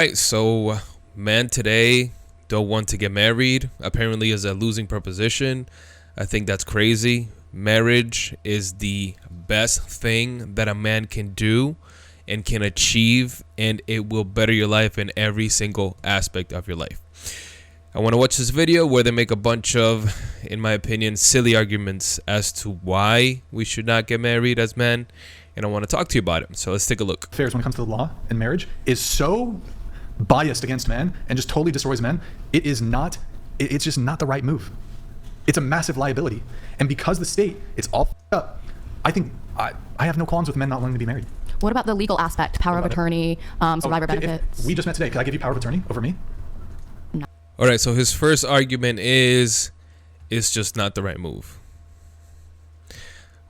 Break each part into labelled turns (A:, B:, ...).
A: Right, so men today don't want to get married. Apparently, is a losing proposition. I think that's crazy. Marriage is the best thing that a man can do and can achieve, and it will better your life in every single aspect of your life. I want to watch this video where they make a bunch of, in my opinion, silly arguments as to why we should not get married as men, and I want to talk to you about it. So let's take a look.
B: Affairs when it comes to the law and marriage is so biased against men and just totally destroys men. It's just not the right move. It's a massive liability. And because the state, it's all up, I think I have no qualms with men not wanting to be married.
C: What about the legal aspect, power of attorney, survivor benefits?
B: If we just met today, could I give you power of attorney over me?
C: No.
A: All right, so his first argument is it's just not the right move.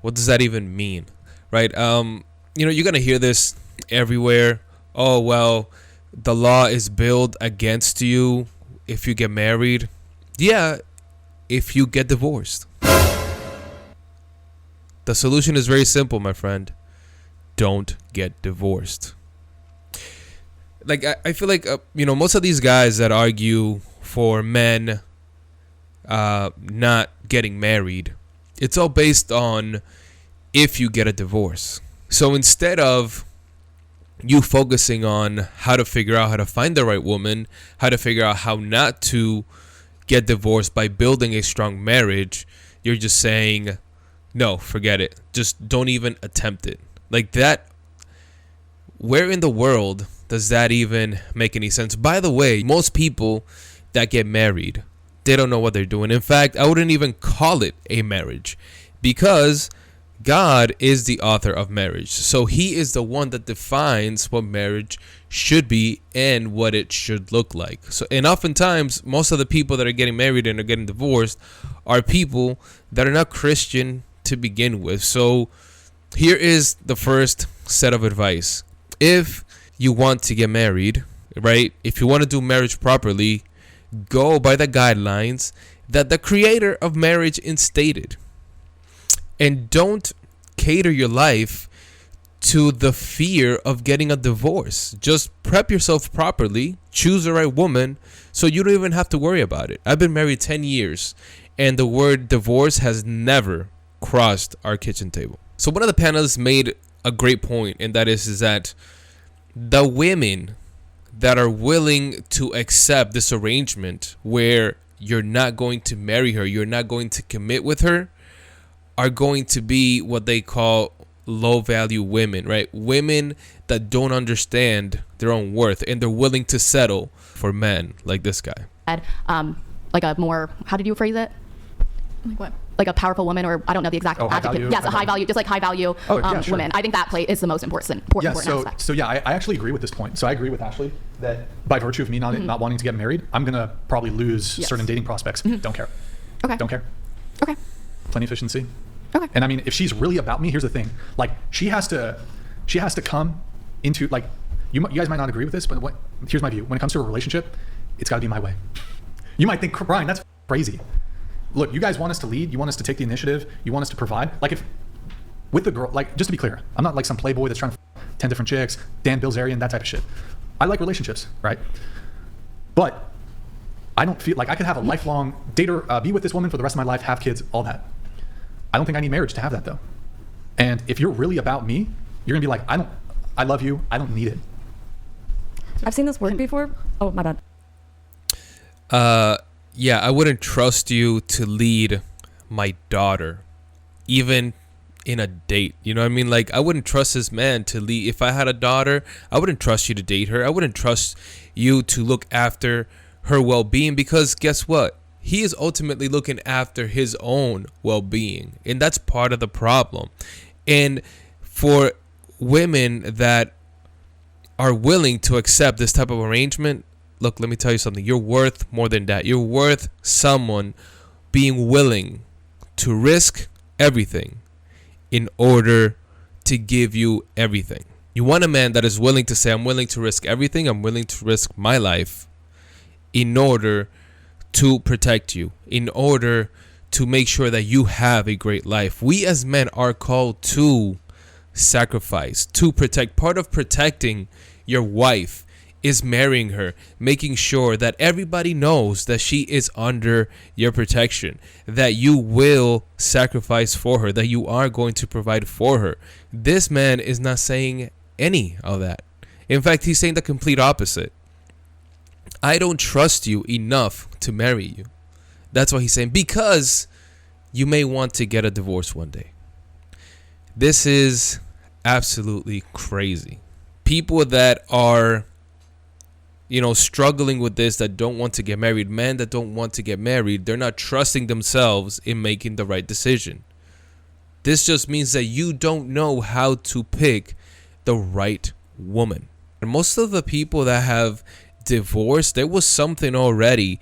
A: What does that even mean? Right? You're going to hear this everywhere. Oh, well, the law is built against you if you get married. Yeah, if you get divorced. The solution is very simple, my friend. Don't get divorced. Like, I feel like, most of these guys that argue for men not getting married, it's all based on if you get a divorce. So instead of you focusing on how to figure out how to find the right woman, how to figure out how not to get divorced by building a strong marriage, you're just saying, no, forget it. Just don't even attempt it. Like that, where in the world does that even make any sense? By the way, most people that get married, they don't know what they're doing. In fact, I wouldn't even call it a marriage because God is the author of marriage. So he is the one that defines what marriage should be and what it should look like. So, and oftentimes, most of the people that are getting married and are getting divorced are people that are not Christian to begin with. So here is the first set of advice. If you want to get married, right? If you want to do marriage properly, go by the guidelines that the creator of marriage instated. And don't cater your life to the fear of getting a divorce. Just prep yourself properly, choose the right woman, so you don't even have to worry about it. I've been married 10 years, and the word divorce has never crossed our kitchen table. So one of the panelists made a great point, and that is that the women that are willing to accept this arrangement where you're not going to marry her, you're not going to commit with her, are going to be what they call low value women, right? Women that don't understand their own worth and they're willing to settle for men like this guy.
C: Like a more, how did you phrase it? Like what? Like a powerful woman, or I don't know the exact adjective. Yes, a high value, just like high value
B: sure.
C: women. I think that play is the most important aspect.
B: So I actually agree with this point. So I agree with Ashley that by virtue of me not wanting to get married, I'm going to probably lose certain dating prospects. Don't care.
C: Okay.
B: Don't care.
C: Okay.
B: Plenty of efficiency.
C: Okay.
B: And I mean, if she's really about me, here's the thing. Like, she has to come into, like, you guys might not agree with this, but here's my view. When it comes to a relationship, it's got to be my way. You might think, Brian, that's crazy. Look, you guys want us to lead. You want us to take the initiative. You want us to provide. Like, if with the girl, like, just to be clear, I'm not like some playboy that's trying to 10 different chicks, Dan Bilzerian, that type of shit. I like relationships, right? But I don't feel like I could have a lifelong date or be with this woman for the rest of my life, have kids, all that. I don't think I need marriage to have that, though. And if you're really about me, you're gonna be like, I love you. I don't need it.
D: I've seen this work before. Oh, my bad.
A: Yeah, I wouldn't trust you to lead my daughter, even in a date. You know what I mean? Like, I wouldn't trust this man to lead. If I had a daughter, I wouldn't trust you to date her. I wouldn't trust you to look after her well-being, because guess what? He is ultimately looking after his own well-being, and that's part of the problem. And for women that are willing to accept this type of arrangement, look, let me tell you something. You're worth more than that. You're worth someone being willing to risk everything in order to give you everything. You want a man that is willing to say, I'm willing to risk everything. I'm willing to risk my life in order to protect you, in order to make sure that you have a great life. We as men are called to sacrifice, to protect. Part of protecting your wife is marrying her, making sure that everybody knows that she is under your protection, that you will sacrifice for her, that you are going to provide for her. This man is not saying any of that. In fact, he's saying the complete opposite. I don't trust you enough to marry you. That's what he's saying, because you may want to get a divorce one day. This is absolutely crazy. People that are, struggling with this, that don't want to get married, men that don't want to get married, they're not trusting themselves in making the right decision. This just means that you don't know how to pick the right woman. And most of the people that have divorced, there was something already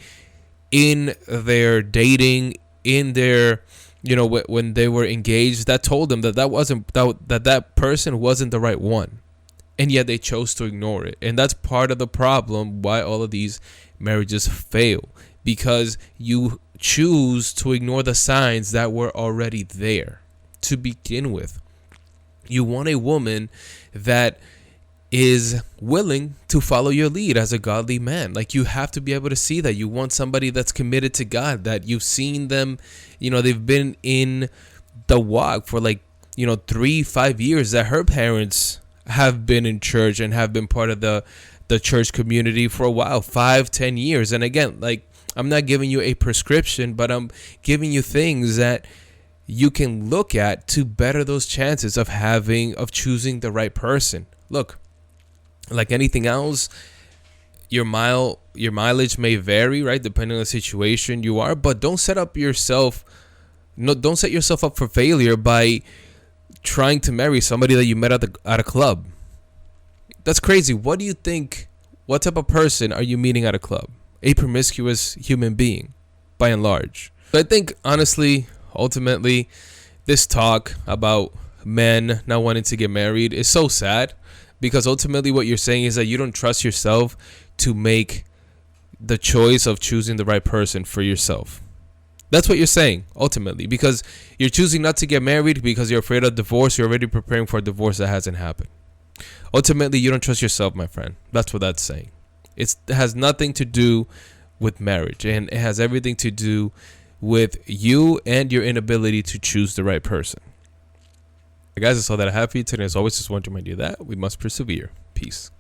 A: in their dating, in their, when they were engaged, that told them that person wasn't the right one. And yet they chose to ignore it. And that's part of the problem why all of these marriages fail. Because you choose to ignore the signs that were already there to begin with. You want a woman that is willing to follow your lead as a godly man. Like, you have to be able to see that. You want somebody that's committed to God, that you've seen them, they've been in the walk for 3-5 years, that her parents have been in church and have been part of the church community for a while, 5-10 years. And again, I'm not giving you a prescription, but I'm giving you things that you can look at to better those chances of choosing the right person. Look, like anything else, your mileage may vary, right, depending on the situation you are, but don't set yourself up for failure by trying to marry somebody that you met at a club. That's crazy. What do you think? What type of person are you meeting at a club? A promiscuous human being, by and large. So I think, honestly, ultimately, this talk about men not wanting to get married is so sad, because ultimately what you're saying is that you don't trust yourself to make the choice of choosing the right person for yourself. That's what you're saying, ultimately, because you're choosing not to get married because you're afraid of divorce. You're already preparing for a divorce that hasn't happened. Ultimately, you don't trust yourself, my friend. That's what that's saying. It has nothing to do with marriage, and it has everything to do with you and your inability to choose the right person. Guys, that's all that I have for you today. As always, just want to remind you that we must persevere. Peace.